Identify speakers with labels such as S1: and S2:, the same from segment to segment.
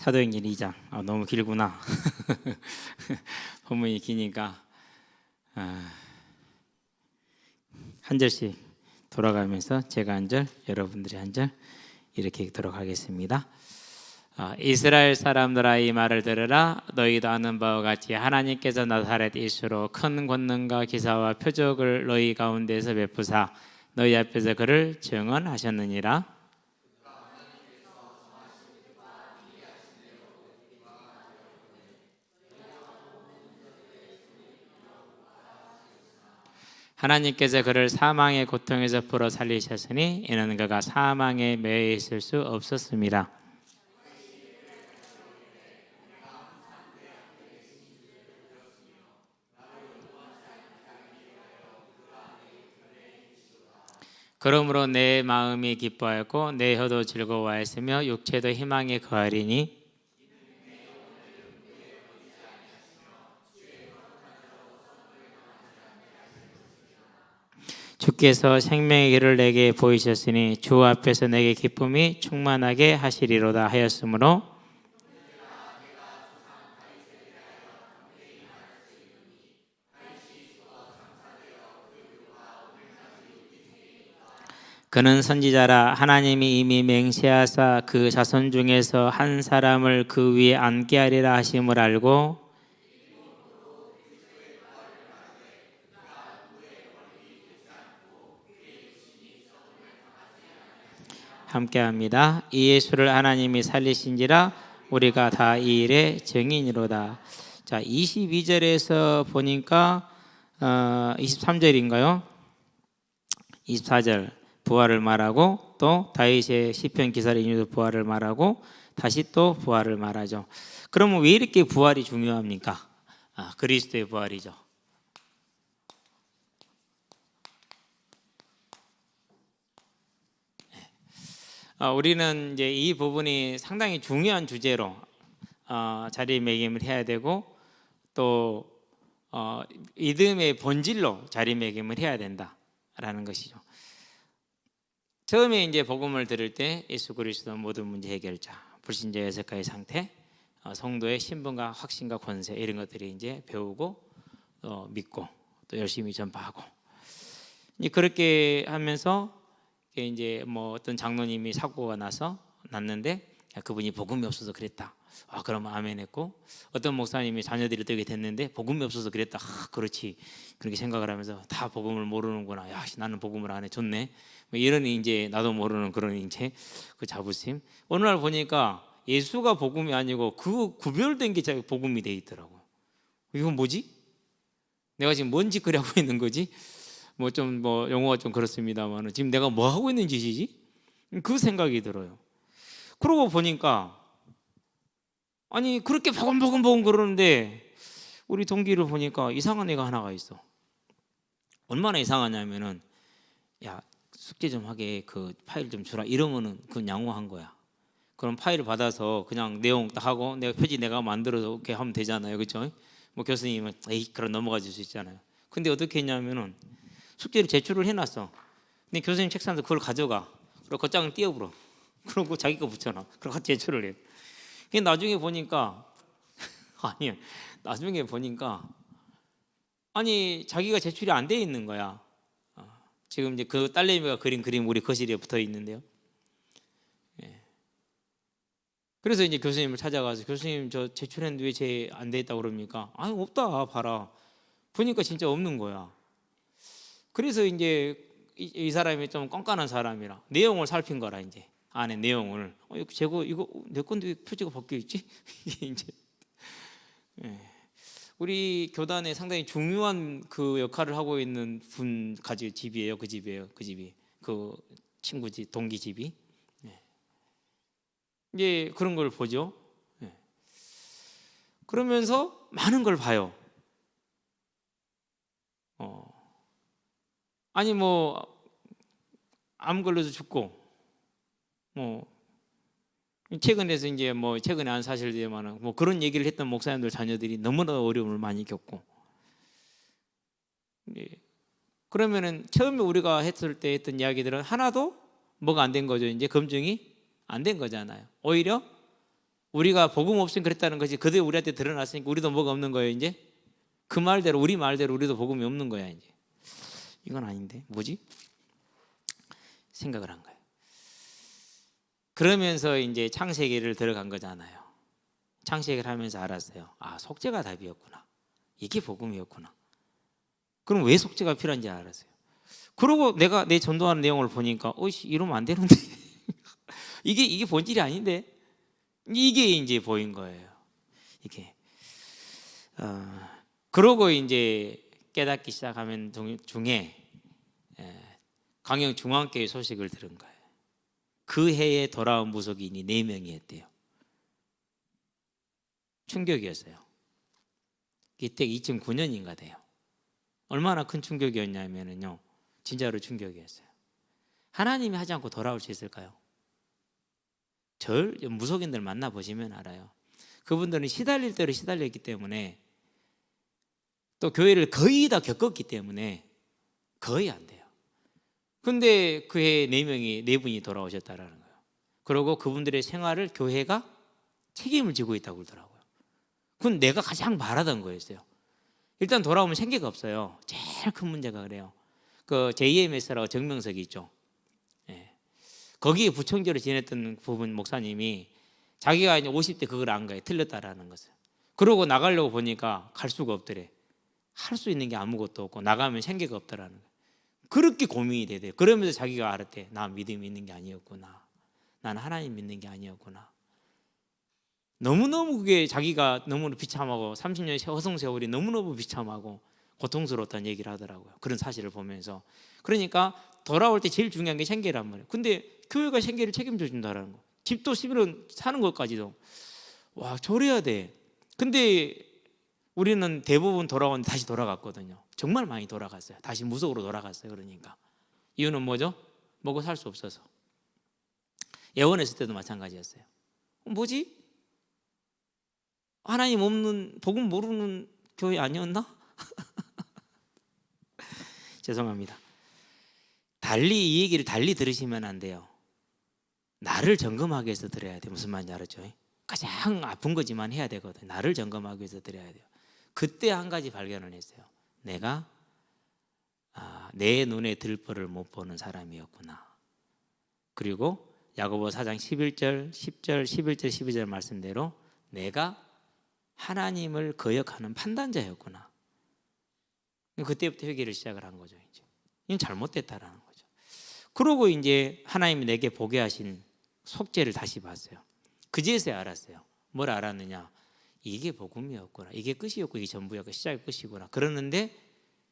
S1: 사도행전 2장. 너무 길구나. 본문이 기니까 한 절씩 돌아가면서 제가 한 절, 여러분들이 한 절 이렇게 읽도록 하겠습니다. 이스라엘 사람들아, 이 말을 들으라. 너희도 아는 바와 같이 하나님께서 나사렛 예수로 큰 권능과 기사와 표적을 너희 가운데서 베푸사 너희 앞에서 그를 증언하셨느니라. 하나님께서 그를 사망의 고통에서 풀어 살리셨으니 이는 그가 사망에 매여 있을 수 없었습니다. 그러므로 내 마음이 기뻐하였고 내 혀도 즐거워하였으며 육체도 희망에 거하리니 주께서 생명의 길을 내게 보이셨으니 주 앞에서 내게 기쁨이 충만하게 하시리로다 하였으므로 그는 선지자라. 하나님이 이미 맹세하사 그 자손 중에서 한 사람을 그 위에 앉게 하리라 하심을 알고 함께합니다. 이 예수를 하나님이 살리신지라 우리가 다 이 일의 증인이로다. 자, 22절에서 보니까 23절인가요? 24절 부활을 말하고 또 다윗의 시편 기사를 인용해서 부활을 말하고 다시 또 부활을 말하죠. 그러면 왜 이렇게 부활이 중요합니까? 그리스도의 부활이죠. 우리는 이제 이 부분이 상당히 중요한 주제로 자리매김을 해야 되고 또 믿음의 본질로 자리매김을 해야 된다라는 것이죠. 처음에 이제 복음을 들을 때 예수 그리스도 모든 문제 해결자, 불신자 여섯가지 상태, 성도의 신분과 확신과 권세 이런 것들이 이제 배우고 믿고 또 열심히 전파하고 그렇게 하면서 이제 뭐 어떤 장로님이 사고가 났는데 그분이 복음이 없어서 그랬다. 그러면 아멘 했고, 어떤 목사님이 자녀들이 어떻게 됐는데 복음이 없어서 그랬다. 그렇지. 그렇게 생각을 하면서 다 복음을 모르는구나. 야, 나는 복음을 안 해. 좋네. 뭐 이런 이제 나도 모르는 그런 이제 그 자부심. 어느 날 보니까 예수가 복음이 아니고 그 구별된 게 복음이 돼 있더라고. 이건 뭐지? 내가 지금 뭔 짓거리 하고 있는 거지? 뭐 용어가 좀 그렇습니다만 지금 내가 뭐 하고 있는 짓이지? 그 생각이 들어요. 그러고 보니까 아니 그렇게 버금버금 그러는데 우리 동기를 보니까 이상한 애가 하나가 있어. 얼마나 이상하냐면은 야, 숙제 좀 하게 그 파일 좀 주라 이러면은 그건 양호한 거야. 그럼 파일을 받아서 그냥 내용 딱 하고 내가 표지 내가 만들어서 이렇게 하면 되잖아요, 그렇죠? 뭐 교수님은 에이 그럼 넘어가 줄 수 있잖아요. 근데 어떻게 했냐면은 숙제를 제출을 해놨어. 근데 교수님 책상에서 그걸 가져가. 그리고 그 장을 띄워버려. 그러고 자기 거 붙여놔. 그리고 같이 제출을 해. 근데 나중에 보니까 아니 자기가 제출이 안 돼 있는 거야. 지금 이제 그 딸내미가 그린 그림 우리 거실에 붙어 있는데요. 그래서 이제 교수님을 찾아가서 교수님 저 제출했는데 왜 제 안 돼 있다고 그럽니까? 없다 봐라. 보니까 진짜 없는 거야. 그래서 이제 이 사람이 좀 깐깐한 사람이라 내용을 살핀 거라. 이제 안에 내용을 이거 내 건데 왜 표지가 바뀌어 있지? 이제 우리 교단에 상당히 중요한 그 역할을 하고 있는 분 가지 집이에요. 그 집이 그 친구 집 동기 집이 이제 그런 걸 보죠. 그러면서 많은 걸 봐요. 아니 암 걸려서 죽고 최근에서 이제 최근에 한 사실이지만 그런 얘기를 했던 목사님들 자녀들이 너무나 어려움을 많이 겪고 그러면은 처음에 우리가 했을 때 했던 이야기들은 하나도 뭐가 안 된 거죠. 이제 검증이 안 된 거잖아요. 오히려 우리가 복음 없으면 그랬다는 것이 그대로 우리한테 드러났으니까 우리도 뭐가 없는 거예요 이제? 그 말대로 우리 말대로 우리도 복음이 없는 거야 이제. 이건 아닌데 뭐지? 생각을 한 거예요. 그러면서 이제 창세기를 들어간 거잖아요. 창세기를 하면서 알았어요. 아, 속죄가 답이었구나. 이게 복음이었구나. 그럼 왜 속죄가 필요한지 알았어요. 그러고 내가 내 전도하는 내용을 보니까 어이씨 이러면 안 되는데 이게 본질이 아닌데 이게 이제 보인 거예요. 이게 그러고 이제 깨닫기 시작하면 중에 광영 중앙교회 소식을 들은 거예요. 그 해에 돌아온 무속인이 4명이 했대요. 충격이었어요. 이때 2009년인가 돼요. 얼마나 큰 충격이었냐면요, 진짜로 충격이었어요. 하나님이 하지 않고 돌아올 수 있을까요? 무속인들 만나보시면 알아요. 그분들은 시달릴 대로 시달렸기 때문에 또 교회를 거의 다 겪었기 때문에 거의 안 돼요. 근데 그 해에 4분이 돌아오셨다라는 거예요. 그리고 그분들의 생활을 교회가 책임을 지고 있다고 그러더라고요. 그건 내가 가장 바라던 거였어요. 일단 돌아오면 생계가 없어요. 제일 큰 문제가 그래요. 그 JMS라고 정명석이 있죠. 거기에 부총재로 지냈던 부분 목사님이 자기가 이제 50대 그걸 안 가요. 틀렸다라는 것을. 그러고 나가려고 보니까 갈 수가 없더래. 할 수 있는 게 아무것도 없고 나가면 생계가 없다라는 거예요. 그렇게 고민이 되대요. 그러면서 자기가 알았대. 나 믿음이 있는 게 아니었구나. 난 하나님 믿는 게 아니었구나. 너무너무 그게 자기가 너무너무 비참하고 30년의 허송세월이 너무너무 비참하고 고통스러웠다는 얘기를 하더라고요. 그런 사실을 보면서. 그러니까 돌아올 때 제일 중요한 게 생계란 말이에요. 근데 교회가 생계를 책임져 준다라는 거. 집도 11원 사는 것까지도. 와, 저래야 돼. 근데 우리는 대부분 돌아오는데 다시 돌아갔거든요. 정말 많이 돌아갔어요. 다시 무속으로 돌아갔어요. 그러니까 이유는 뭐죠? 먹고 살 수 없어서. 예원했을 때도 마찬가지였어요. 뭐지? 하나님 없는, 복음 모르는 교회 아니었나? 죄송합니다. 이 얘기를 달리 들으시면 안 돼요. 나를 점검하기 위해서 들어야 돼요. 무슨 말인지 알았죠? 가장 아픈 거지만 해야 되거든요. 나를 점검하기 위해서 들어야 돼요. 그때 한 가지 발견을 했어요. 내가 내 눈에 들보를 못 보는 사람이었구나. 그리고 야고보 4장 11절, 10절, 11절, 12절 말씀대로 내가 하나님을 거역하는 판단자였구나. 그때부터 회개를 시작을 한 거죠. 이건 잘못됐다라는 거죠. 그러고 이제 하나님이 내게 보게 하신 속죄를 다시 봤어요. 그제서야 알았어요. 뭘 알았느냐? 이게 복음이었구나. 이게 끝이었고 이게 전부였고 시작이 끝이구나. 그러는데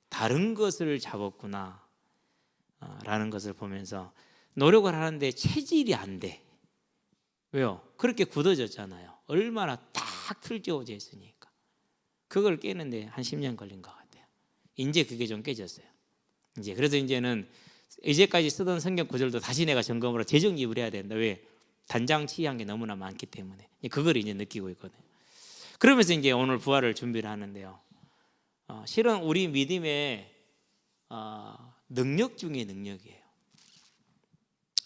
S1: 다른 것을 잡았구나 라는 것을 보면서 노력을 하는데 체질이 안 돼. 왜요? 그렇게 굳어졌잖아요. 얼마나 딱 틀지어져 있으니까. 그걸 깨는데 한 10년 걸린 것 같아요. 이제 그게 좀 깨졌어요. 그래서 이제는 이제까지 쓰던 성경 구절도 다시 내가 점검으로 재정립을 해야 된다. 왜? 단장 치이한 게 너무나 많기 때문에. 그걸 이제 느끼고 있거든요. 그러면서 이제 오늘 부활을 준비를 하는데요. 실은 우리 믿음의 능력 중의 능력이에요.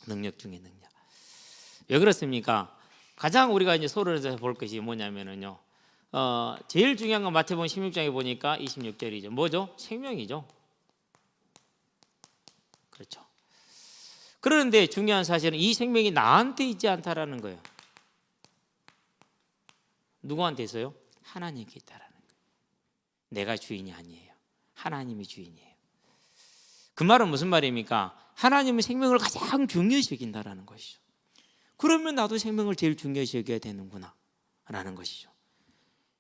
S1: 능력 중의 능력. 왜 그렇습니까? 가장 우리가 이제 서론에서 볼 것이 뭐냐면은요. 제일 중요한 건 마태복음 16장에 보니까 26절이죠. 뭐죠? 생명이죠. 그렇죠. 그런데 중요한 사실은 이 생명이 나한테 있지 않다라는 거예요. 누구한테 있어요? 하나님께 있다라는 거예요. 내가 주인이 아니에요. 하나님이 주인이에요. 그 말은 무슨 말입니까? 하나님은 생명을 가장 중요시 여긴다라는 것이죠. 그러면 나도 생명을 제일 중요시 여겨야 되는구나 라는 것이죠.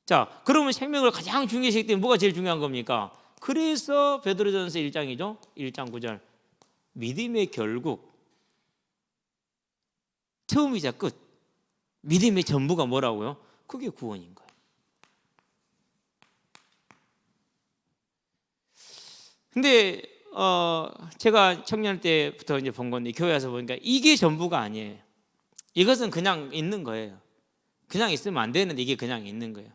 S1: 자, 그러면 생명을 가장 중요시 여기기 때문에 뭐가 제일 중요한 겁니까? 그래서 베드로전서 1장이죠. 1장 9절. 믿음의 결국, 처음이자 끝, 믿음의 전부가 뭐라고요? 그게 구원인 거예요. 근데 제가 청년 때부터 이제 본 건데 교회 와서 보니까 이게 전부가 아니에요. 이것은 그냥 있는 거예요. 그냥 있으면 안 되는데 이게 그냥 있는 거예요.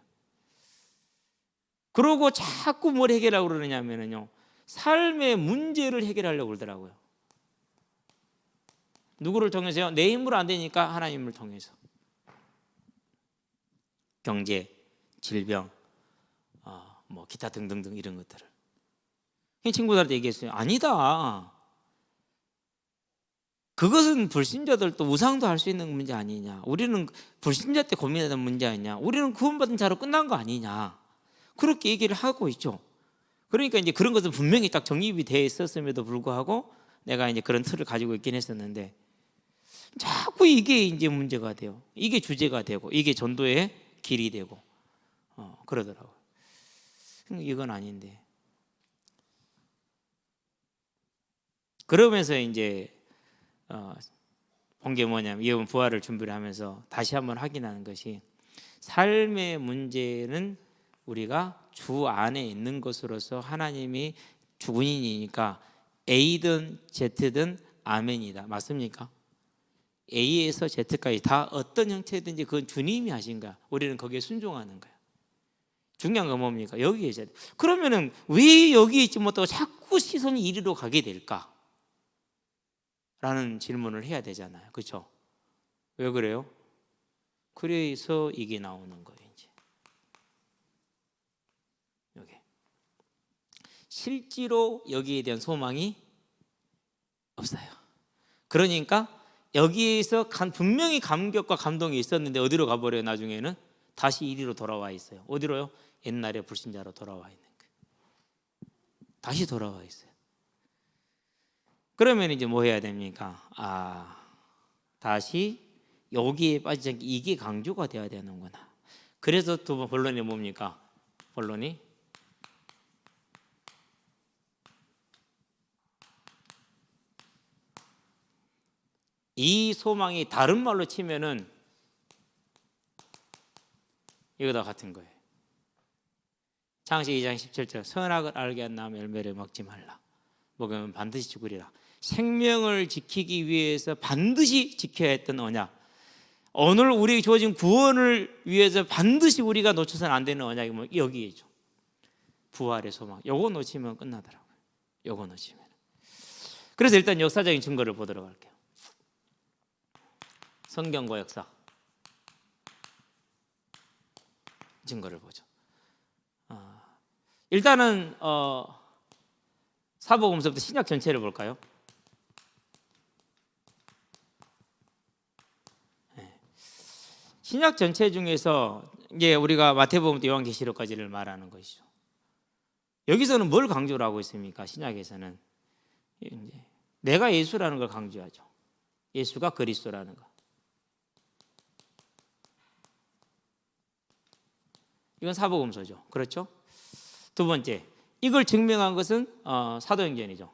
S1: 그러고 자꾸 뭘 해결하려고 그러냐면요, 삶의 문제를 해결하려고 그러더라고요. 누구를 통해서요? 내 힘으로 안 되니까 하나님을 통해서. 경제, 질병, 뭐 기타 등등등 이런 것들을. 친구들한테 얘기했어요. 아니다. 그것은 불신자들도 우상도 할 수 있는 문제 아니냐. 우리는 불신자 때 고민하던 문제 아니냐. 우리는 구원받은 자로 끝난 거 아니냐. 그렇게 얘기를 하고 있죠. 그러니까 이제 그런 것은 분명히 딱 정립이 돼 있었음에도 불구하고 내가 이제 그런 틀을 가지고 있긴 했었는데 자꾸 이게 이제 문제가 돼요. 이게 주제가 되고 이게 전도의 길이 되고 그러더라고요. 이건 아닌데. 그러면서 이제 본 게 뭐냐면 이번 부활을 준비를 하면서 다시 한번 확인하는 것이 삶의 문제는 우리가 주 안에 있는 것으로서 하나님이 주군인이니까 A든 Z든 아멘이다. 맞습니까? A에서 Z까지 다 어떤 형태든지 그건 주님이 하신 거야. 우리는 거기에 순종하는 거야. 중요한 건 뭡니까? 여기에 있어야 돼. 그러면은 왜 여기 있지 못하고 자꾸 시선이 이리로 가게 될까? 라는 질문을 해야 되잖아요. 그렇죠? 왜 그래요? 그래서 이게 나오는 거예요. 이제 여기 실제로 여기에 대한 소망이 없어요. 그러니까 여기에서 분명히 감격과 감동이 있었는데 어디로 가버려요? 나중에는 다시 이리로 돌아와 있어요. 어디로요? 옛날에 불신자로 돌아와 있는 거예요. 다시 돌아와 있어요. 그러면 이제 뭐 해야 됩니까? 다시 여기에 빠지지 않게 이게 강조가 돼야 되는구나. 그래서 두 번 본론이 뭡니까? 본론이 이 소망이 다른 말로 치면은 이거다 같은 거예요. 창세기 2장 17절 선악을 알게 한 다음에 열매를 먹지 말라. 먹으면 반드시 죽으리라. 생명을 지키기 위해서 반드시 지켜야 했던 언약. 오늘 우리에게 주어진 구원을 위해서 반드시 우리가 놓쳐서는 안 되는 언약이 뭐 여기에죠. 부활의 소망. 요거 놓치면 끝나더라고요. 요거 놓치면. 그래서 일단 역사적인 증거를 보도록 할게요. 성경과 역사 증거를 보죠. 일단은 사복음서부터 신약 전체를 볼까요? 신약 전체 중에서 이제 우리가 마태복음부터 요한계시록까지를 말하는 것이죠. 여기서는 뭘 강조를 하고 있습니까? 신약에서는 이제 내가 예수라는 걸 강조하죠. 예수가 그리스도라는 거. 이건 사복음서죠. 그렇죠? 두 번째, 이걸 증명한 것은 사도행전이죠.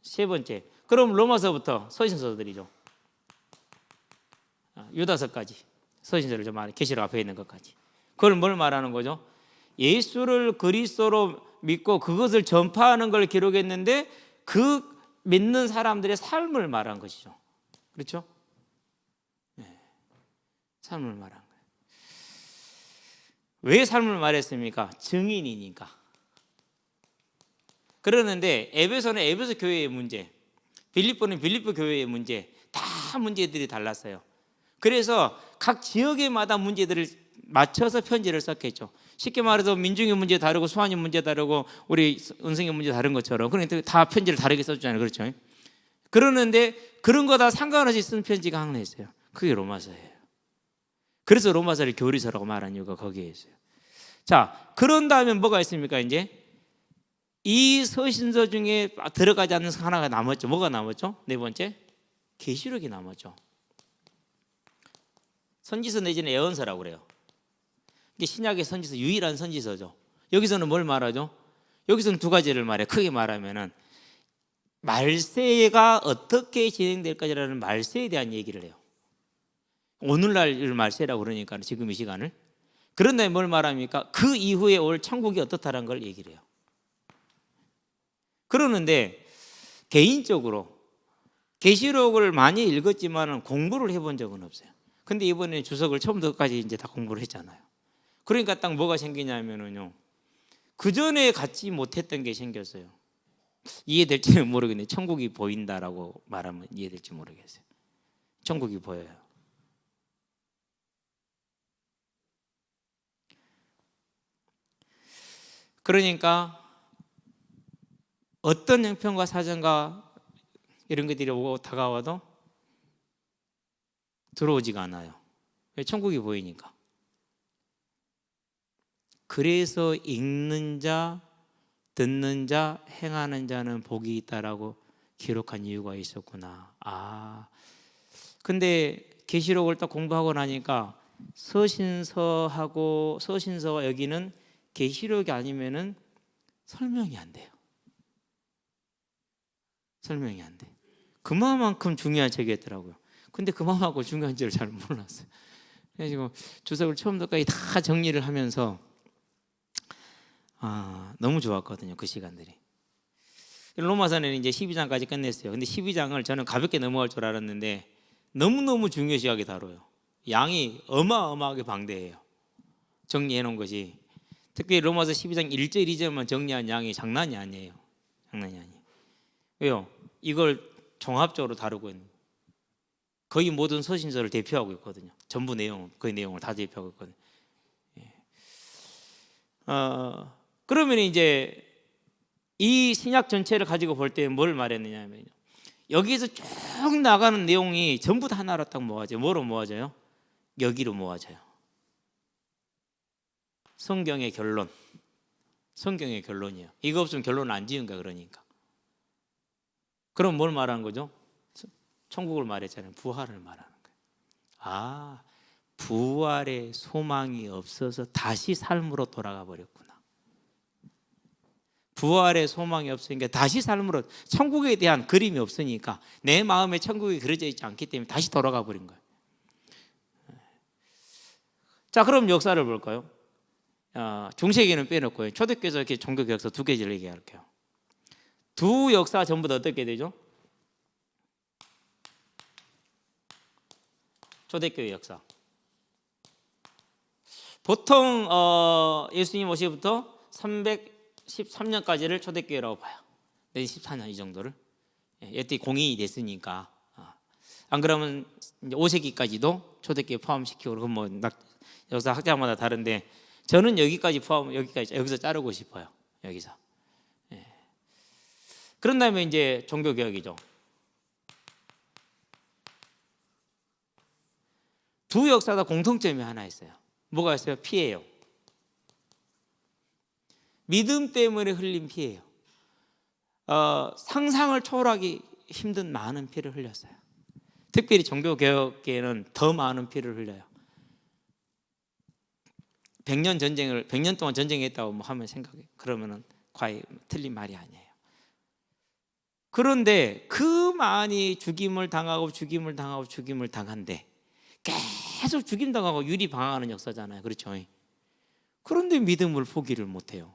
S1: 세 번째, 그럼 로마서부터 서신서들이죠. 유다서까지 서신서를 좀 말해. 계시록 앞에 있는 것까지. 그걸 뭘 말하는 거죠? 예수를 그리스도로 믿고 그것을 전파하는 걸 기록했는데 그 믿는 사람들의 삶을 말한 것이죠. 그렇죠? 네. 삶을 말한 거예요. 왜 삶을 말했습니까? 증인이니까. 그러는데 에베소는 에베소 교회의 문제, 빌립보는 빌립보 교회의 문제, 다 문제들이 달랐어요. 그래서 각 지역에마다 문제들을 맞춰서 편지를 썼겠죠. 쉽게 말해서 민중의 문제 다르고 수완의 문제 다르고 우리 은성의 문제 다른 것처럼 그러니까 다 편지를 다르게 써주잖아요. 그렇죠? 그러는데 그런 거 다 상관없이 쓴 편지가 하나 있어요. 그게 로마서예요. 그래서 로마서를 교리서라고 말한 이유가 거기에 있어요. 자, 그런 다음에 뭐가 있습니까? 이제 이 서신서 중에 들어가지 않는 하나가 남았죠. 뭐가 남았죠? 네 번째, 계시록이 남았죠. 선지서 내지는 예언서라고 그래요. 이게 신약의 선지서, 유일한 선지서죠. 여기서는 뭘 말하죠? 여기서는 두 가지를 말해. 크게 말하면은 말세가 어떻게 진행될까지라는 말세에 대한 얘기를 해요. 오늘날을 말세라고 그러니까 지금 이 시간을. 그런데 뭘 말합니까? 그 이후에 올 천국이 어떻다는 걸 얘기를 해요. 그러는데 개인적으로 계시록을 많이 읽었지만 공부를 해본 적은 없어요. 근데 이번에 주석을 처음부터까지 이제 다 공부를 했잖아요. 그러니까 딱 뭐가 생기냐면은요, 그 전에 갖지 못했던 게 생겼어요. 이해될지는 모르겠네요. 천국이 보인다라고 말하면 이해될지 모르겠어요. 천국이 보여요. 그러니까 어떤 형편과 사정과 이런 것들이 오고 다가와도 들어오지가 않아요. 왜? 천국이 보이니까. 그래서 읽는 자, 듣는 자, 행하는 자는 복이 있다라고 기록한 이유가 있었구나. 근데 계시록을 딱 공부하고 나니까 서신서와 여기는 계시록이 아니면은 설명이 안 돼요. 설명이 안 돼. 그만큼 중요한 책이었더라고요. 근데 그만큼 중요한지를 잘 몰랐어요. 그래서 주석을 처음부터까지 다 정리를 하면서 너무 좋았거든요. 그 시간들이. 로마서는 이제 12장까지 끝냈어요. 근데 12장을 저는 가볍게 넘어갈 줄 알았는데 너무너무 중요시하게 다뤄요. 양이 어마어마하게 방대해요. 정리해 놓은 것이. 특히 로마서 12장 1절 2절만 정리한 양이 장난이 아니에요. 장난이 아니에요. 왜요? 이걸 종합적으로 다루고 있는 거예요. 거의 모든 서신서를 대표하고 있거든요. 전부 내용, 그 내용을 다 대표하고 있거든요. 그러면 이제 이 신약 전체를 가지고 볼 때 뭘 말했느냐 하면 여기에서 쭉 나가는 내용이 전부 다 하나로 딱 모아져요. 뭐로 모아져요? 여기로 모아져요. 성경의 결론. 성경의 결론이에요. 이거 없으면 결론을 안 지은 거야. 그러니까. 그럼 뭘 말하는 거죠? 천국을 말했잖아요. 부활을 말하는 거예요. 부활의 소망이 없어서 다시 삶으로 돌아가 버렸구나. 부활의 소망이 없으니까 다시 삶으로, 천국에 대한 그림이 없으니까 내 마음에 천국이 그려져 있지 않기 때문에 다시 돌아가 버린 거예요. 자, 그럼 역사를 볼까요? 중세기는 빼놓고요. 초대교회에서 이렇게 종교 역사 두 개를 얘기할게요. 두 역사 전부 다 어떻게 되죠? 초대교회 역사. 보통 예수님 오시부터 313년까지를 초대교회라고 봐요. 14년 이 정도를. 여태 공인이 됐으니까. 안 그러면 이제 5세기까지도 초대교회 포함시키고, 그럼 뭐 역사 학자마다 다른데 저는 여기까지 여기서 자르고 싶어요. 여기서. 그런 다음에 이제 종교개혁이죠. 두 역사 다 공통점이 하나 있어요. 뭐가 있어요? 피예요. 믿음 때문에 흘린 피예요. 상상을 초월하기 힘든 많은 피를 흘렸어요. 특별히 종교개혁계는 더 많은 피를 흘려요. 100년 동안 전쟁했다고 뭐 하면 생각해. 그러면은 과연 틀린 말이 아니에요. 그런데 그 많이 죽임을 당한데 계속 죽임당하고 유리방황하는 역사잖아요. 그렇죠? 그런데 믿음을 포기를 못해요.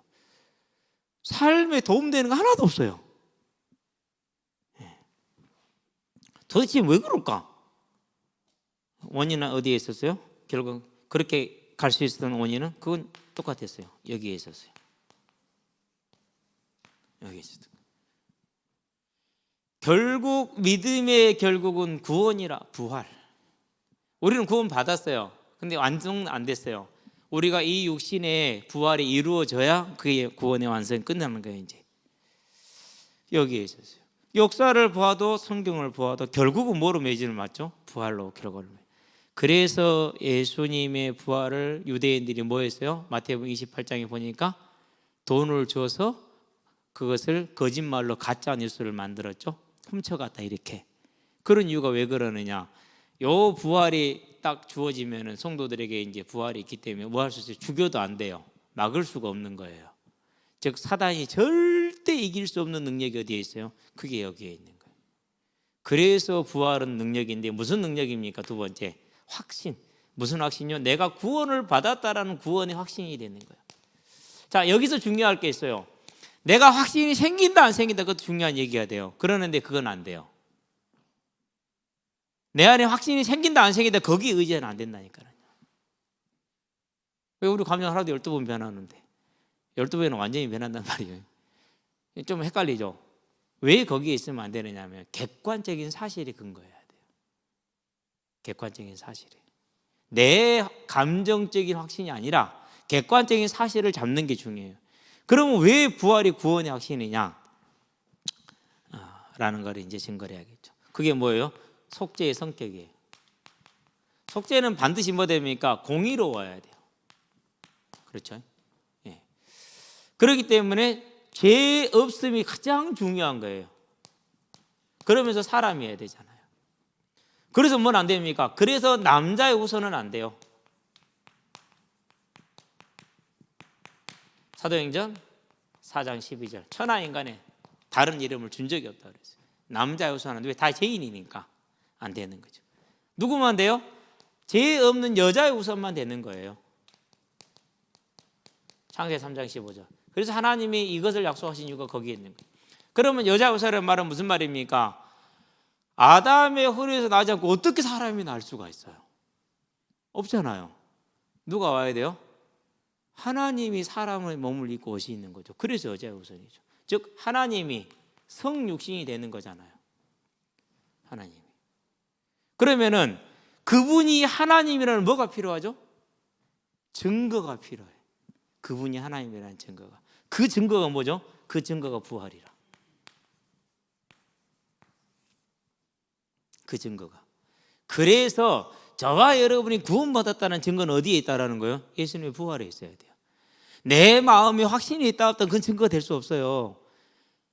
S1: 삶에 도움되는 거 하나도 없어요. 도대체 왜 그럴까? 원인은 어디에 있었어요? 결국 그렇게 갈 수 있었던 원인은 그건 똑같았어요. 여기에 있었어요. 여기에 있었어요. 결국 믿음의 결국은 구원이라, 부활. 우리는 구원 받았어요. 근데 완성 안 됐어요. 우리가 이 육신의 부활이 이루어져야 그의 구원의 완성이 끝나는 거예요. 이제 여기에 있었어요. 역사를 보아도 성경을 보아도 결국은 뭐로 매진을 맞죠? 부활로 결과를. 그래서 예수님의 부활을 유대인들이 뭐 했어요? 마태복음 28장에 보니까 돈을 줘서 그것을 거짓말로 가짜 뉴스를 만들었죠. 훔쳐갔다 이렇게. 그런 이유가 왜 그러느냐? 요 부활이 딱 주어지면은 성도들에게 이제 부활이 있기 때문에 뭐 할 수 있어요? 죽여도 안 돼요. 막을 수가 없는 거예요. 즉 사단이 절대 이길 수 없는 능력이 어디에 있어요? 그게 여기에 있는 거예요. 그래서 부활은 능력인데 무슨 능력입니까? 두 번째, 확신. 무슨 확신이요? 내가 구원을 받았다라는 구원의 확신이 되는 거예요. 자, 여기서 중요할 게 있어요. 내가 확신이 생긴다 안 생긴다, 그것도 중요한 얘기가 돼요. 그러는데 그건 안 돼요. 내 안에 확신이 생긴다 안 생긴다, 거기에 의지는 안 된다니까요. 왜 우리 감정 하루도 12번 변하는데 12번은 완전히 변한단 말이에요. 좀 헷갈리죠. 왜 거기에 있으면 안 되느냐면 객관적인 사실이 근거해야 돼요. 객관적인 사실이. 내 감정적인 확신이 아니라 객관적인 사실을 잡는 게 중요해요. 그러면 왜 부활이 구원의 확신이냐? 라는 걸 이제 증거를 해야겠죠. 그게 뭐예요? 속죄의 성격이에요. 속죄는 반드시 뭐 됩니까? 공의로워야 돼요. 그렇죠? 예. 그렇기 때문에 죄 없음이 가장 중요한 거예요. 그러면서 사람이어야 되잖아요. 그래서 뭔 안 됩니까? 그래서 남자의 우선은 안 돼요. 사도행전 4장 12절 천하인간에 다른 이름을 준 적이 없다고 그랬어요. 남자의 우선은 왜? 다 죄인이니까 안 되는 거죠. 누구만 돼요? 죄 없는 여자의 우선만 되는 거예요. 창세기 3장 15절. 그래서 하나님이 이것을 약속하신 이유가 거기에 있는 거예요. 그러면 여자 우선이라는 말은 무슨 말입니까? 아담의 허리에서 나지 않고 어떻게 사람이 날 수가 있어요? 없잖아요. 누가 와야 돼요? 하나님이 사람의 몸을 입고 옷이 있는 거죠. 그래서 여자의 우선이죠. 즉 하나님이 성육신이 되는 거잖아요. 하나님이. 그러면은 그분이 하나님이라는 뭐가 필요하죠? 증거가 필요해요. 그분이 하나님이라는 증거가. 그 증거가 뭐죠? 그 증거가 부활이라. 그 증거가. 그래서 저와 여러분이 구원받았다는 증거는 어디에 있다라는 거예요? 예수님의 부활에 있어야 돼요. 내 마음에 확신이 있다 없다 그건 증거가 될 수 없어요.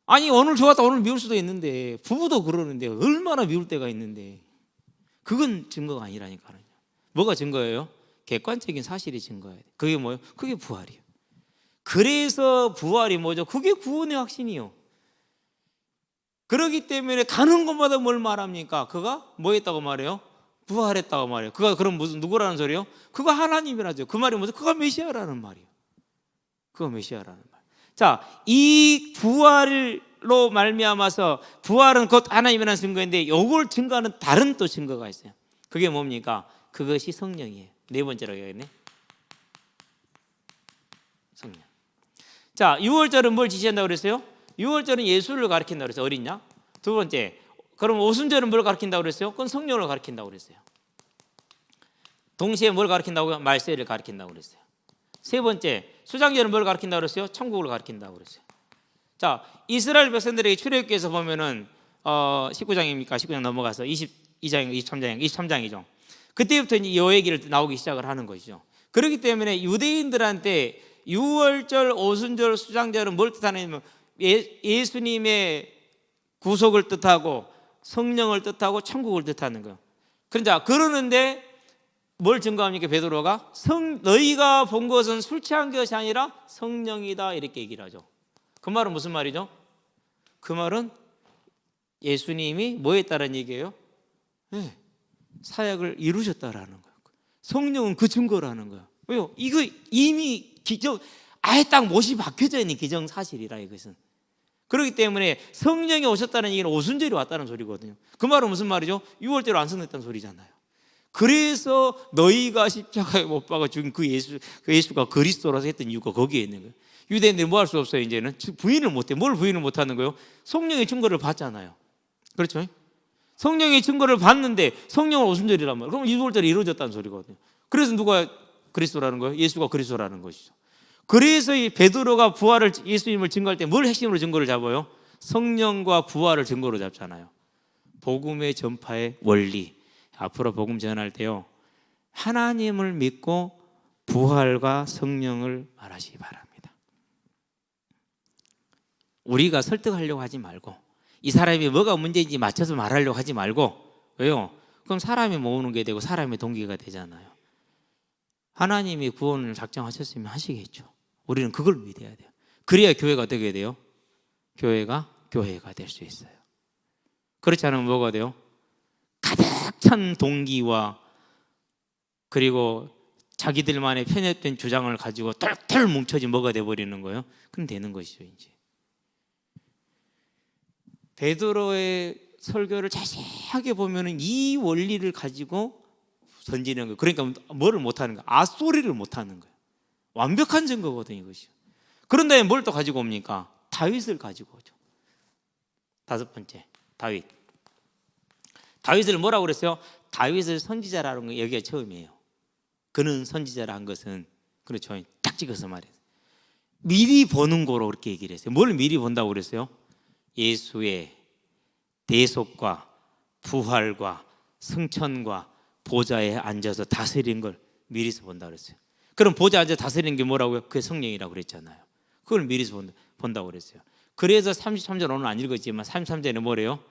S1: 아니 오늘 좋았다 오늘 미울 수도 있는데 부부도 그러는데 얼마나 미울 때가 있는데 그건 증거가 아니라니까요. 뭐가 증거예요? 객관적인 사실이 증거예요. 그게 뭐예요? 그게 부활이에요. 그래서 부활이 뭐죠? 그게 구원의 확신이요. 그렇기 때문에 가는 곳마다 뭘 말합니까? 그가 뭐 했다고 말해요? 부활했다고 말해요. 그가 그럼 무슨 누구라는 소리요? 그가 하나님이라죠. 그 말이 뭐죠? 그가 메시아라는 말이에요. 그가 메시아라는 말. 자, 이 부활로 말미암아서 부활은 곧 하나님이라는 증거인데 이걸 증거하는 다른 또 증거가 있어요. 그게 뭡니까? 그것이 성령이에요. 네 번째로 해야겠네. 성령. 자, 6월절은 뭘 지시한다고 그랬어요? 6월절은 예수를 가리킨다고 그랬어요. 어린 양. 두 번째, 그럼 오순절은 뭘 가리킨다고 그랬어요? 그건 성령을 가리킨다고 그랬어요. 동시에 뭘 가리킨다고요? 말세를 가리킨다고 그랬어요. 세 번째, 수장절은 뭘 가리킨다고 그랬어요? 천국을 가리킨다고 그랬어요. 자, 이스라엘 백성들에게 출애굽기에서 보면은 19장입니까? 19장 넘어가서 22장, 23장이죠. 그때부터 이제 요 얘기를 나오기 시작을 하는 것이죠. 그렇기 때문에 유대인들한테 6월절, 오순절, 수장절은 뭘 뜻하냐면 예수님의 구속을 뜻하고 성령을 뜻하고 천국을 뜻하는 거예요. 그러는데 뭘 증거합니까? 베드로가 너희가 본 것은 술 취한 것이 아니라 성령이다 이렇게 얘기를 하죠. 그 말은 무슨 말이죠? 그 말은 예수님이 뭐에 따른 얘기예요? 네, 사역을 이루셨다라는 거예요. 성령은 그 증거라는 거예요. 왜요? 이거 이미 기정 아예 딱 못이 박혀져 있는 기정사실이라 이것은. 그렇기 때문에 성령이 오셨다는 얘기는 오순절이 왔다는 소리거든요. 그 말은 무슨 말이죠? 6월절로 안 성냈다는 소리잖아요. 그래서 너희가 십자가에 못 박아 죽은 그 예수가 그리스도라서 했던 이유가 거기에 있는 거예요. 유대인들이 뭐 할 수 없어요. 이제는 부인을 못해. 뭘 부인을 못하는 거예요? 성령의 증거를 받잖아요. 그렇죠? 성령의 증거를 받는데 성령은 오순절이란 말이에요. 그럼 6월절이 이루어졌다는 소리거든요. 그래서 누가 그리스도라는 거예요? 예수가 그리스도라는 것이죠. 그래서 이 베드로가 부활을 예수님을 증거할 때 뭘 핵심으로 증거를 잡아요? 성령과 부활을 증거로 잡잖아요. 복음의 전파의 원리. 앞으로 복음 전할 때요, 하나님을 믿고 부활과 성령을 말하시기 바랍니다. 우리가 설득하려고 하지 말고 이 사람이 뭐가 문제인지 맞춰서 말하려고 하지 말고. 왜요? 그럼 사람이 모으는 게 되고 사람의 동기가 되잖아요. 하나님이 구원을 작정하셨으면 하시겠죠. 우리는 그걸 믿어야 돼요. 그래야 교회가 어떻게 돼요? 교회가 될 수 있어요. 그렇지 않으면 뭐가 돼요? 가득 찬 동기와 그리고 자기들만의 편협된 주장을 가지고 똘똘 뭉쳐진 뭐가 돼버리는 거예요? 그럼 되는 것이죠. 이제 베드로의 설교를 자세하게 보면은 이 원리를 가지고 던지는 거예요. 그러니까 뭐를 못하는 거예요? 앗소리를 못하는 거예요. 완벽한 증거거든요, 이것이. 그런 다음에 뭘 또 가지고 옵니까? 다윗을 가지고 오죠. 다섯 번째, 다윗을 뭐라고 그랬어요? 다윗을 선지자라는 게 여기가 처음이에요. 그는 선지자라 한 것은, 그렇죠, 딱 찍어서 말해요. 미리 보는 거로 그렇게 얘기를 했어요. 뭘 미리 본다고 그랬어요? 예수의 대속과 부활과 승천과 보좌에 앉아서 다스리는 걸 미리서 본다고 그랬어요. 그럼 보좌에 앉아서 다스리는 게 뭐라고요? 그게 성령이라고 그랬잖아요. 그걸 미리서 본다고 그랬어요. 그래서 33절 오늘 안 읽었지만 33절에 뭐래요?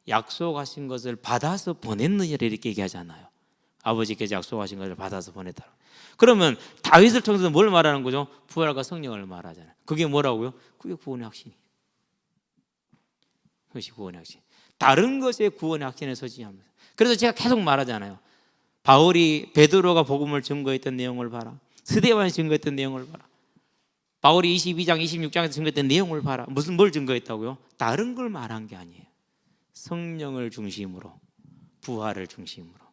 S1: 약속하신 것을 받아서 보냈느냐 이렇게 얘기하잖아요. 아버지께서 약속하신 것을 받아서 보냈다. 그러면 다윗을 통해서 뭘 말하는 거죠? 부활과 성령을 말하잖아요. 그게 뭐라고요? 그게 구원의 확신이에요. 그것이 구원의 확신. 다른 것에 구원의 확신에 서지 하면서. 그래서 제가 계속 말하잖아요. 바울이 베드로가 복음을 증거했던 내용을 봐라. 스데반이 증거했던 내용을 봐라. 바울이 22장, 26장에서 증거했던 내용을 봐라. 뭘 증거했다고요? 다른 걸 말한 게 아니에요. 성령을 중심으로, 부활을 중심으로.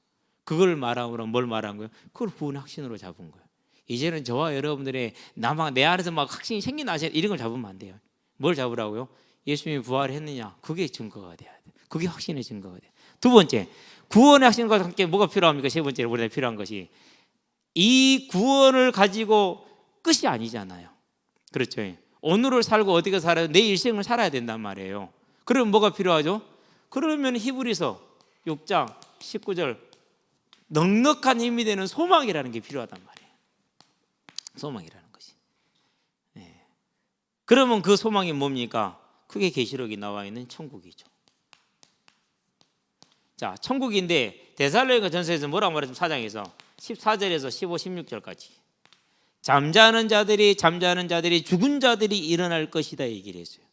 S1: 그걸 말함으로 뭘 말한 거예요? 그걸 구원의 확신으로 잡은 거예요. 이제는 저와 여러분들의 내 안에서 막 확신이 생기나 이런 걸 잡으면 안 돼요. 뭘 잡으라고요? 예수님이 부활했느냐? 그게 증거가 돼야 돼요. 그게 확신의 증거가 돼요. 두 번째, 구원의 확신과 함께 뭐가 필요합니까? 세 번째로 우리가 필요한 것이 이 구원을 가지고 끝이 아니잖아요. 그렇죠? 오늘을 살고 어디가 살아요? 내 일생을 살아야 된단 말이에요. 그러면 뭐가 필요하죠? 그러면 히브리서 6장 19절 넉넉한 힘이 되는 소망이라는 게 필요하단 말이에요. 소망이라는 것이. 네. 그러면 그 소망이 뭡니까? 그게 계시록이 나와 있는 천국이죠. 자, 천국인데 데살로니가 전서에서 뭐라고 말했죠? 4장에서 14절에서 15, 16절까지 잠자는 자들이 죽은 자들이 일어날 것이다 얘기를 했어요.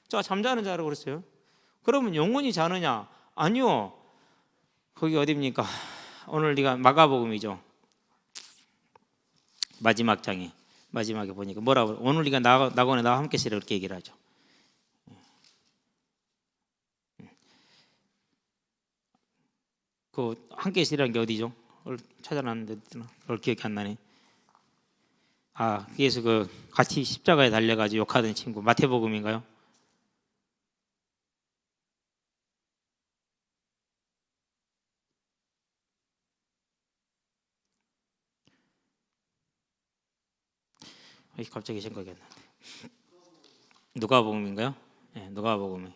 S1: 자, 잠자는 자라고 그랬어요. 그러면 영원히 자느냐? 아니요. 거기 어디입니까? 오늘 네가 마가복음이죠. 마지막 장에 마지막에 보니까 뭐라고? 오늘 네가 나고네 나와 함께 쉬라 그렇게 얘기를 하죠. 그 함께 쉬라는 게 어디죠? 찾아놨는데 그걸 기억이 안 나네. 아, 그래서 그 같이 십자가에 달려가지고 욕하던 친구 마태복음인가요? 갑자기 생각이 안 나는데. 누가복음인가요? 네, 누가복음이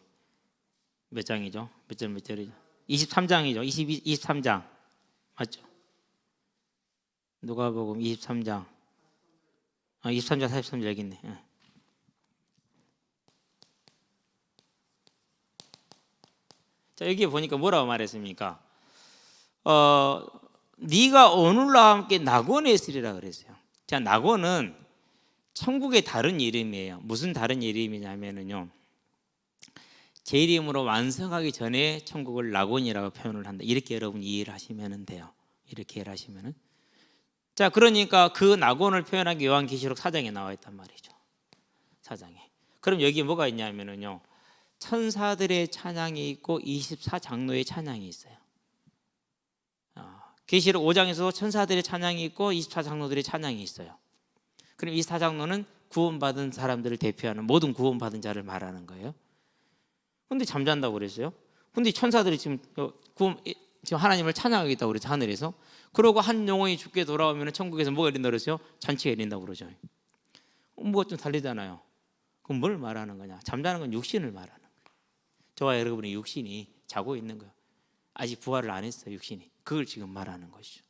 S1: 몇 장이죠? 몇 절이죠? 23장이죠. 23장 맞죠? 누가복음 23장 23장 43절 여기 있네. 네. 자, 여기 보니까 뭐라고 말했습니까? 네가 오늘과 함께 낙원에 있으리라 그랬어요. 자, 낙원은 천국의 다른 이름이에요. 무슨 다른 이름이냐면요, 제 이름으로 완성하기 전에 천국을 낙원이라고 표현을 한다. 이렇게 여러분 이해를 하시면 돼요. 이렇게 이해를 하시면은. 자, 그러니까 그 낙원을 표현한 게 요한계시록 4장에 나와 있단 말이죠. 4장에. 그럼 여기 뭐가 있냐면요, 천사들의 찬양이 있고 24장로의 찬양이 있어요. 계시록 5장에서 천사들의 찬양이 있고 24장로들의 찬양이 있어요. 그럼 24장로는 구원받은 사람들을 대표하는 모든 구원받은 자를 말하는 거예요. 근데 잠잔다고 그랬어요. 근데 천사들이 지금 하나님을 찬양하겠다고 그랬죠, 하늘에서. 그러고 한 영혼이 죽게 돌아오면 천국에서 뭐가 이른다고 그랬어요? 잔치가 이른다고 그러죠. 뭐가 좀 다르잖아요. 그럼 뭘 말하는 거냐? 잠자는 건 육신을 말하는 거예요. 저와 여러분의 육신이 자고 있는 거예요. 아직 부활을 안 했어요, 육신이. 그걸 지금 말하는 것이죠.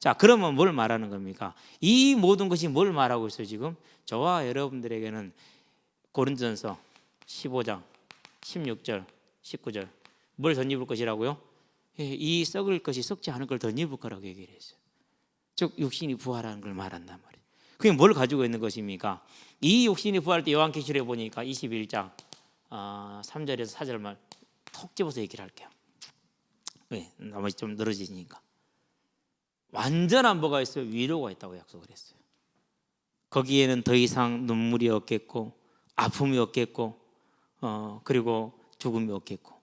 S1: 자, 그러면 뭘 말하는 겁니까? 이 모든 것이 뭘 말하고 있어요, 지금? 저와 여러분들에게는 고린도전서 15장 16절 19절 뭘 덧입을 것이라고요? 이 썩을 것이 썩지 않을 걸 덧입을 거라고 얘기를 했어요. 즉 육신이 부활하는 걸 말한단 말이에요. 그게 뭘 가지고 있는 것입니까? 이 육신이 부활할 때 요한계시록에 보니까 21장 3절에서 4절 말 톡 집어서 얘기를 할게요. 왜? 나머지 좀 늘어지니까. 완전한 뭐가 있어요? 위로가 있다고 약속을 했어요. 거기에는 더 이상 눈물이 없겠고 아픔이 없겠고 그리고 죽음이 없겠고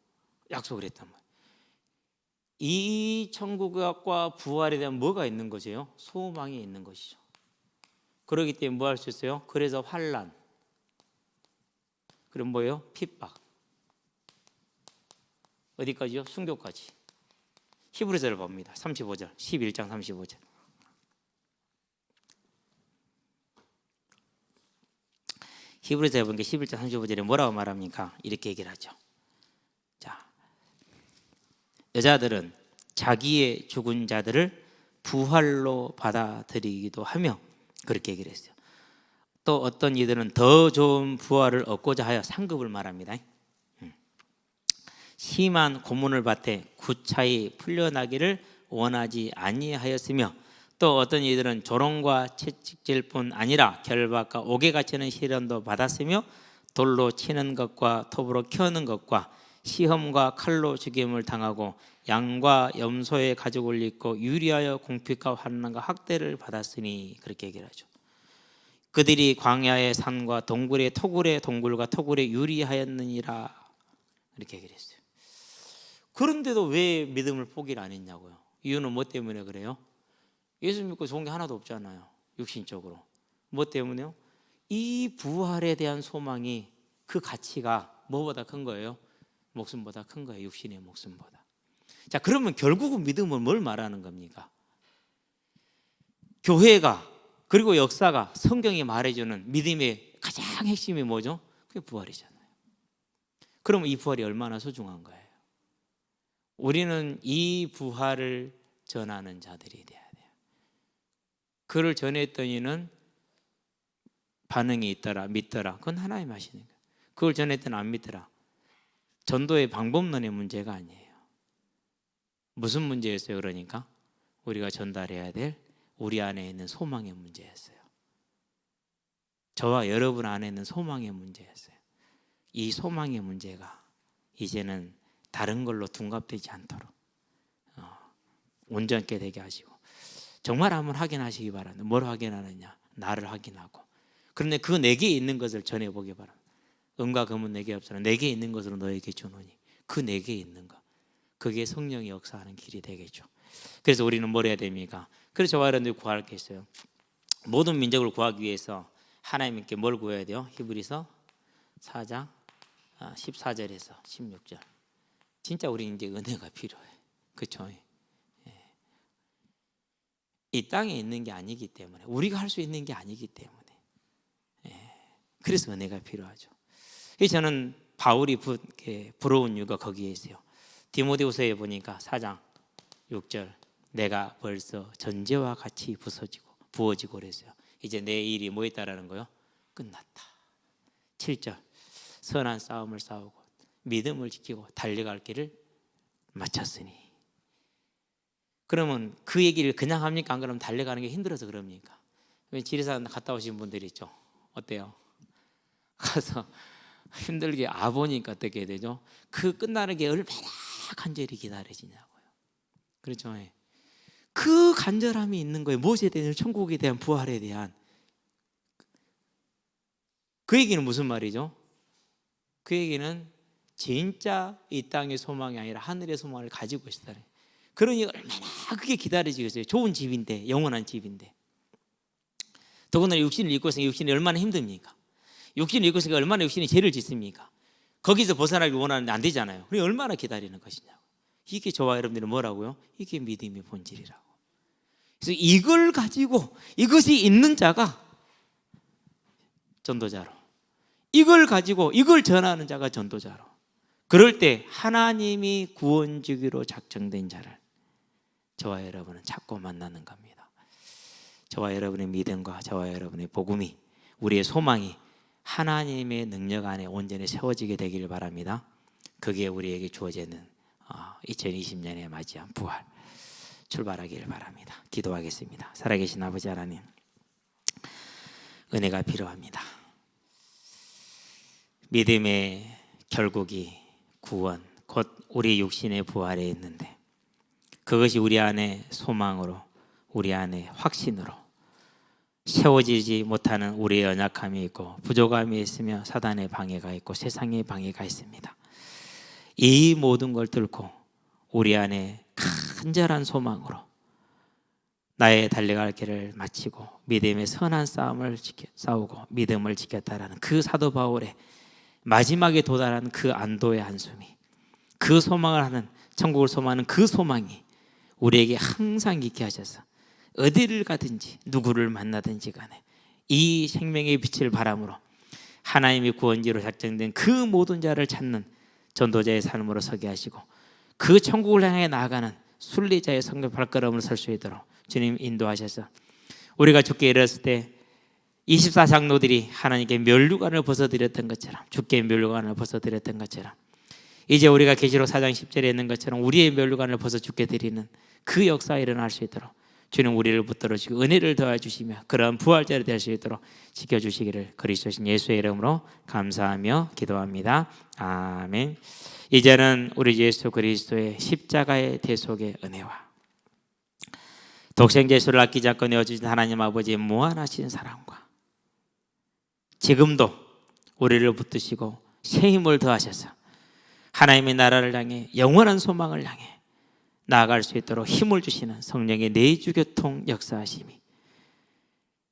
S1: 약속을 했단 말이에요. 이 천국과 부활에 대한 뭐가 있는 것이에요? 소망이 있는 것이죠. 그렇기 때문에 뭐 할 수 있어요? 그래서 환난, 그럼 뭐예요? 핍박, 어디까지요? 순교까지. 히브리서를 봅니다. 35절, 11장 35절. 히브리서에 보니까 11장 35절에 뭐라고 말합니까? 이렇게 얘기를 하죠. 자, 여자들은 자기의 죽은 자들을 부활로 받아들이기도 하며 그렇게 얘기를 했어요. 또 어떤 이들은 더 좋은 부활을 얻고자 하여 상급을 말합니다. 심한 고문을 받되 구차히 풀려나기를 원하지 아니하였으며 또 어떤 이들은 조롱과 채찍질 뿐 아니라 결박과 옥에 갇히는 시련도 받았으며 돌로 치는 것과 톱으로 켜는 것과 시험과 칼로 죽임을 당하고 양과 염소의 가죽을 입고 유리하여 궁핍과 환난과 학대를 받았으니 그렇게 얘기를 하죠. 그들이 광야의 산과 동굴의 토굴의 동굴과 토굴에 유리하였느니라 이렇게 얘기를 했어요. 그런데도 왜 믿음을 포기를 안 했냐고요. 이유는 뭐 때문에 그래요? 예수 믿고 좋은 게 하나도 없잖아요. 육신적으로. 뭐 때문에요? 이 부활에 대한 소망이 그 가치가 뭐보다 큰 거예요? 목숨보다 큰 거예요. 육신의 목숨보다. 자, 그러면 결국은 믿음은 뭘 말하는 겁니까? 교회가 그리고 역사가 성경이 말해주는 믿음의 가장 핵심이 뭐죠? 그게 부활이잖아요. 그러면 이 부활이 얼마나 소중한 거예요? 우리는 이 부활을 전하는 자들이 돼야 돼요. 그를 전했더니는 반응이 있더라, 믿더라. 그건 하나님 하시는 거예요. 그걸 전했더니 안 믿더라. 전도의 방법론의 문제가 아니에요. 무슨 문제였어요? 그러니까 우리가 전달해야 될 우리 안에 있는 소망의 문제였어요. 저와 여러분 안에 있는 소망의 문제였어요. 이 소망의 문제가 이제는 다른 걸로 둔갑되지 않도록 온전케 되게 하시고 정말 한번 확인하시기 바랍니다. 뭘 확인하느냐? 나를 확인하고 그런데 그 내게 있는 것을 전해보기 바랍니다. 은과 금은 내게 없으나 내게 있는 것으로 너에게 주노니 그 내게 있는 것 그게 성령이 역사하는 길이 되겠죠. 그래서 우리는 뭘 해야 됩니까? 그래서 저와 여러분들이 구할 게 있어요. 모든 민족을 구하기 위해서 하나님께 뭘 구해야 돼요? 히브리서 4장 14절에서 16절. 진짜 우리 이제 은혜가 필요해. 그렇죠? 이 땅에 있는 게 아니기 때문에 우리가 할 수 있는 게 아니기 때문에 그래서 은혜가 필요하죠. 저는 바울이 부러운 이유가 거기에 있어요. 디모데후서에 보니까 4장 6절 내가 벌써 전제와 같이 부어지고 그랬어요. 이제 내 일이 뭐 있다라는 거요? 끝났다. 7절 선한 싸움을 싸우고 믿음을 지키고 달려갈 길을 마쳤으니. 그러면 그 얘기를 그냥 합니까? 안 그러면 달려가는 게 힘들어서 그럽니까? 지리산 갔다 오신 분들이 있죠. 어때요? 가서 힘들게 보니까 어떻게 해야 되죠? 그 끝나는 게 얼마나 간절히 기다려지냐고요. 그렇죠? 그 간절함이 있는 거예요. 무엇에 대한 천국에 대한 부활에 대한. 그 얘기는 무슨 말이죠? 그 얘기는 진짜 이 땅의 소망이 아니라 하늘의 소망을 가지고 있다는. 그러니 얼마나 그게 기다려지겠어요. 좋은 집인데, 영원한 집인데. 더군다나 육신을 입고 있으니 육신이 얼마나 힘듭니까? 육신을 입고 있으니까 얼마나 육신이 죄를 짓습니까? 거기서 벗어나기 원하는데 안 되잖아요. 그러니 얼마나 기다리는 것이냐고. 이게 저와 여러분들은 뭐라고요? 이게 믿음의 본질이라고. 그래서 이걸 가지고 이것이 있는 자가 전도자로, 이걸 가지고 이걸 전하는 자가 전도자로. 그럴 때 하나님이 구원 주기로 작정된 자를 저와 여러분은 찾고 만나는 겁니다. 저와 여러분의 믿음과 저와 여러분의 복음이, 우리의 소망이 하나님의 능력 안에 온전히 세워지게 되길 바랍니다. 그게 우리에게 주어지는 2020년에 맞이한 부활 출발하기를 바랍니다. 기도하겠습니다. 살아계신 아버지 하나님, 은혜가 필요합니다. 믿음의 결국이 구원, 곧 우리 육신의 부활에 있는데 그것이 우리 안에 소망으로, 우리 안에 확신으로 세워지지 못하는 우리의 연약함이 있고 부족함이 있으며 사단의 방해가 있고 세상의 방해가 있습니다. 이 모든 걸 뚫고 우리 안에 간절한 소망으로 나의 달려갈 길을 마치고 믿음의 선한 싸움을 싸우고 믿음을 지켰다라는 그 사도 바울의 마지막에 도달한 그 안도의 한숨이, 그 소망을 하는, 천국을 소망하는 그 소망이 우리에게 항상 있게 하셔서 어디를 가든지 누구를 만나든지 간에 이 생명의 빛을 바람으로 하나님의 구원지로 작정된 그 모든 자를 찾는 전도자의 삶으로 서게 하시고 그 천국을 향해 나아가는 순례자의 성령 발걸음을 설 수 있도록 주님 인도하셔서 우리가 죽게 이르렀을 때 24장로들이 하나님께 면류관을 벗어드렸던 것처럼 주께 면류관을 벗어드렸던 것처럼 이제 우리가 계시록 4장 10절에 있는 것처럼 우리의 면류관을 벗어 주께 드리는 그 역사가 일어날 수 있도록 주님 우리를 붙들어 주시고 은혜를 더해 주시며 그러한 부활자를 될 수 있도록 지켜주시기를 그리스도신 예수의 이름으로 감사하며 기도합니다. 아멘. 이제는 우리 예수 그리스도의 십자가의 대속의 은혜와 독생자 예수를 아끼지 않고 내어주신 하나님 아버지의 무한하신 사랑과 지금도 우리를 붙드시고 새 힘을 더하셔서 하나님의 나라를 향해 영원한 소망을 향해 나아갈 수 있도록 힘을 주시는 성령의 내주교통 역사하심이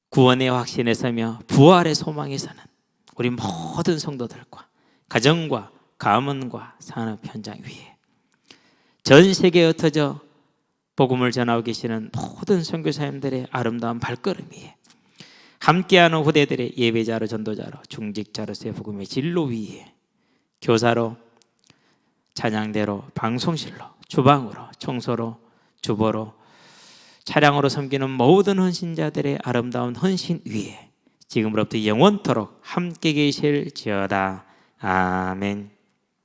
S1: 구원의 확신에 서며 부활의 소망에 서는 우리 모든 성도들과 가정과 가문과 산업 현장 위에 전 세계에 흩어져 복음을 전하고 계시는 모든 선교사님들의 아름다운 발걸음 위에 함께하는 후대들의 예배자로 전도자로 중직자로서의 복음의 진로 위에 교사로 찬양대로 방송실로 주방으로 청소로 주보로 차량으로 섬기는 모든 헌신자들의 아름다운 헌신 위에 지금으로부터 영원토록 함께 계실지어다. 아멘.